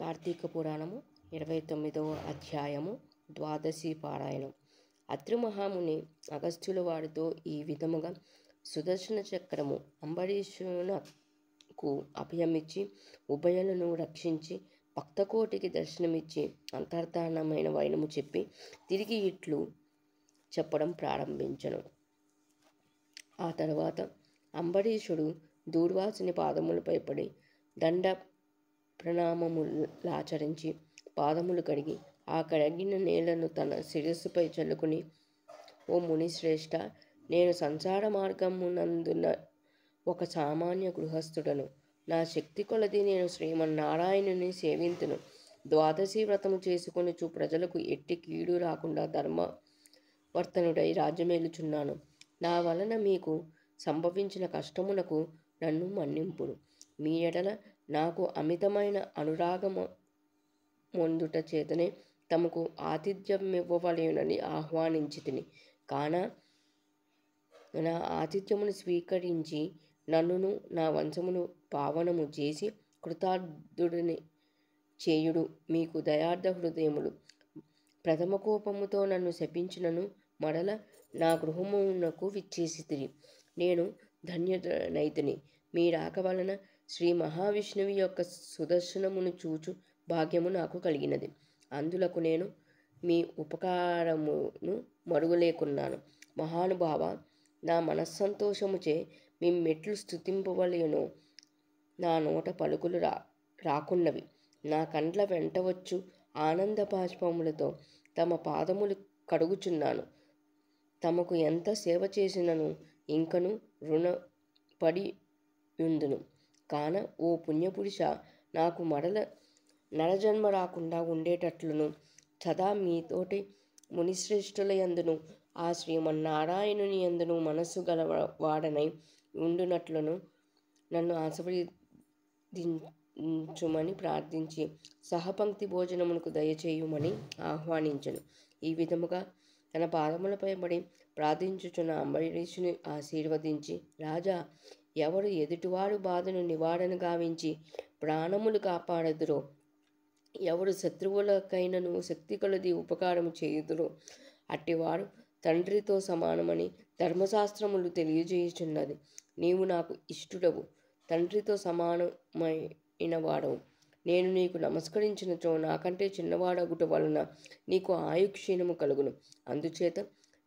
కార్తీక పురాణము 29వ అధ్యాయము ద్వాదశి పారాయణం. అత్రి మహాముని అగస్త్యుల వారితో ఈ విధముగా సుదర్శన చక్రము అంబరీషునకు అభయమిచ్చి ఉభయలను రక్షించి భక్తకోటికి దర్శనమిచ్చి అంతర్ధానమైన వైనము చెప్పి తిరిగి ఇట్లు చెప్పడం ప్రారంభించను. ఆ తర్వాత అంబరీషుడు దూర్వాసుని పాదములపై పడి దండ ప్రణామములాచరించి పాదములు కడిగి ఆ కడిగిన నేలను తన శిరస్సుపై చల్లుకుని, ఓ మునిశ్రేష్ఠ, నేను సంసార మార్గమునందున ఒక సామాన్య గృహస్థుడను. నా శక్తి కొలది నేను శ్రీమన్నారాయణుని సేవింతును. ద్వాదశి వ్రతము చేసుకొనుచు ప్రజలకు ఎట్టి కీడు రాకుండా ధర్మవర్తనుడై రాజ్యమేలుచున్నాను. నా వలన మీకు సంభవించిన కష్టమునకు నన్ను మన్నింపుడు. మీ ఎడల నాకు అమితమైన అనురాగము మొందుట చేతనే తమకు ఆతిథ్యమివ్వవలెనని ఆహ్వానించితిని. కాన నా ఆతిథ్యమును స్వీకరించి నన్నును నా వంశమును పావనము చేసి కృతార్థుడిని చేయుడు మీకు దయార్థ హృదయములు. ప్రథమ కోపముతో నన్ను శపించినను మరల నా గృహమునకు విచ్చేసితిరి. నేను ధన్యుడనైతిని. మీ రాక వలన శ్రీ మహావిష్ణువు యొక్క సుదర్శనమును చూచు భాగ్యము నాకు కలిగినది. అందులకు నేను మీ ఉపకారమును మరువలేకున్నాను. మహానుభావ, నా మనస్సంతోషముచే మీ మెట్లు స్తుతింపవలెనో నా నోట పలుకులు రాకున్నవి. నా కండ్ల వెంటవచ్చు ఆనంద బాష్పములతో తమ పాదములు కడుగుచున్నాను. తమకు ఎంత సేవ చేసినను ఇంకను రుణపడి యుందును. కాన ఓ పుణ్యపురుష, నాకు మరల నరజన్మ రాకుండా ఉండేటట్లును సదా మీతోటి మునిశ్రేష్ఠుల యందును ఆ శ్రీమన్నారాయణుని యందును మనస్సు గలవాడనై ఉండునట్లును నన్ను ఆశీర్వదించుమని ప్రార్థించి సహపంక్తి భోజనమునకు దయచేయుమని ఆహ్వానించను. ఈ విధముగా తన పాదములపై పడి ప్రార్థించుచున్న అంబరీషుని ఆశీర్వదించి, రాజా, ఎవరు ఎదుటివారు బాధను నివారణ గావించి ప్రాణములు కాపాడదురో, ఎవరు శత్రువులకైనను శక్తి కొలది ఉపకారము చేయుదురో అట్టివారు తండ్రితో సమానమని ధర్మశాస్త్రములు తెలియజేయుచున్నది. నీవు నాకు ఇష్టుడవు, తండ్రితో సమానమైన వాడవు. నేను నీకు నమస్కరించినచో నాకంటే చిన్నవాడగుట వలన నీకు ఆయుక్షీణము కలుగును. అందుచేత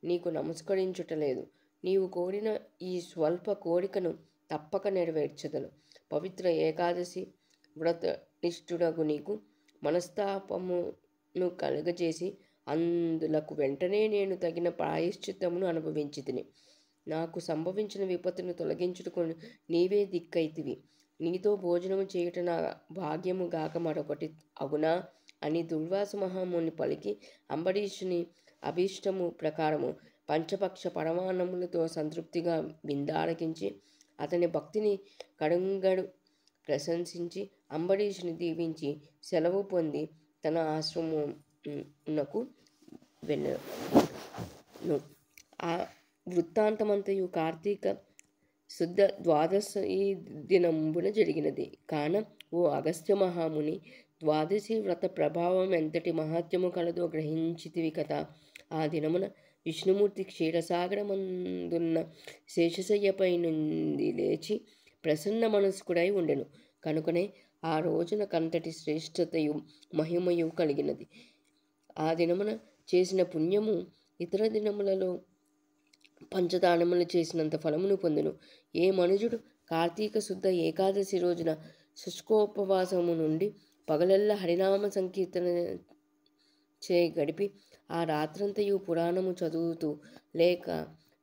నీకు నమస్కరించుటలేదు. నీవు కోరిన ఈ స్వల్ప కోరికను తప్పక నెరవేర్చదను. పవిత్ర ఏకాదశి వ్రతనిష్ఠుడగు నీకు మనస్తాపమును కలుగజేసి అందులకు వెంటనే నేను తగిన ప్రాయశ్చిత్తమును అనుభవించితిని. నాకు సంభవించిన విపత్తును తొలగించుటకు నీవే దిక్కైతివి. నీతో భోజనము చేయుట నా భాగ్యము గాక మరొకటి అగునా అని దుర్వాస మహాముని పలికి అంబరీషుని అభీష్టము ప్రకారము పంచపక్ష పరమాన్నములతో సంతృప్తిగా విందారగించి అతని భక్తిని కడుంగడు ప్రశంసించి అంబరీషుని దీవించి సెలవు పొంది తన ఆశ్రమమునకు వెళ్ళను. ఆ వృత్తాంతమంతయు కార్తీక శుద్ధ ద్వాదశి దినంబున జరిగినది. కాన ఓ అగస్త్య మహాముని, ద్వాదశి వ్రత ప్రభావం ఎంతటి మహత్యము కలదో గ్రహించితివి కదా. ఆ దినమున విష్ణుమూర్తి క్షీరసాగరమందున్న శేషశయ్యపై నుండి లేచి ప్రసన్న మనస్కుడై ఉండెను. కనుకనే ఆ రోజున కంతటి శ్రేష్ఠతయు మహిమయు కలిగినది. ఆ దినమున చేసిన పుణ్యము ఇతర దినములలో పంచదానములు చేసినంత ఫలమును పొందును. ఏ మనుజుడు కార్తీక శుద్ధ ఏకాదశి రోజున శుష్కోపవాసము నుండి పగలెల్ల హరినామ సంకీర్తన చే గడిపి ఆ రాత్రంతయు పురాణము చదువుతూ లేక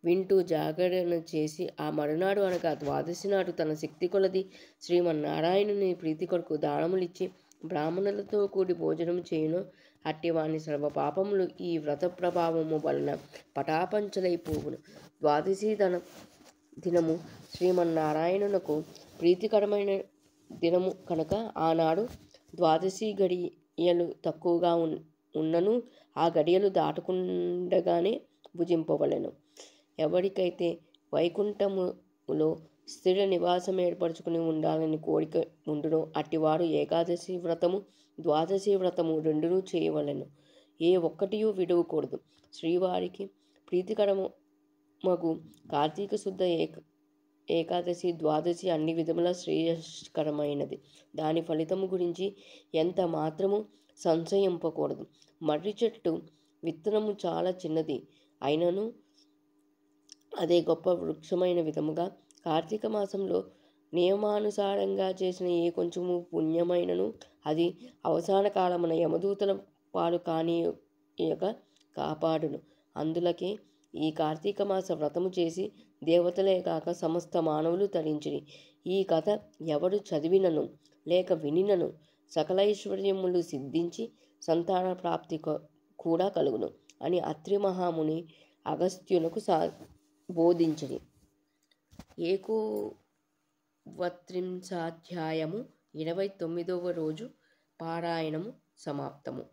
వింటూ జాగరణ చేసి ఆ మరునాడు అనగా ద్వాదశి నాడు తన శక్తి కొలది శ్రీమన్నారాయణుని ప్రీతి కొరకు దానములిచ్చి బ్రాహ్మణులతో కూడి భోజనం చేయును, అట్టి వాని సర్వ పాపములు ఈ వ్రత ప్రభావము వలన పటాపంచలైపోవును. ద్వాదశి దినము శ్రీమన్నారాయణునకు ప్రీతికరమైన దినము కనుక ఆనాడు ద్వాదశి గడియలు తక్కువగా ఉన్నను ఆ గడియలు దాటకుండగానే భుజింపవలెను. ఎవరికైతే వైకుంఠములో స్థిర నివాసం ఏర్పరచుకుని ఉండాలని కోరిక ఉండునో అట్టివారు ఏకాదశి వ్రతము ద్వాదశి వ్రతము రెండునూ చేయవలెను. ఏ ఒక్కటియూ విడవకూడదు. శ్రీవారికి ప్రీతికరము మగు కార్తీక శుద్ధ ఏకాదశి ద్వాదశి అన్ని విధముల శ్రేయస్కరమైనది. దాని ఫలితము గురించి ఎంత మాత్రము సంశయింపకూడదు. మర్రి చెట్టు విత్తనము చాలా చిన్నది అయినను అదే గొప్ప వృక్షమైన విధముగా కార్తీక మాసంలో నియమానుసారంగా చేసిన ఏ కొంచెము పుణ్యమైనను అది అవసాన కాలమున యమదూతల పాలు కానీయక కాపాడును. అందులకే ఈ కార్తీక మాస వ్రతము చేసి దేవతలే కాక సమస్త మానవులు తరించిరి. ఈ కథ ఎవడు చదివినను లేక వినినను సకలైశ్వర్యములు సిద్ధించి సంతాన ప్రాప్తి కూడా కలుగును అని అత్రి మహాముని అగస్త్యునకు బోధించిరి. ఏకోవత్రింశాధ్యాయము 29వ రోజు పారాయణము సమాప్తము.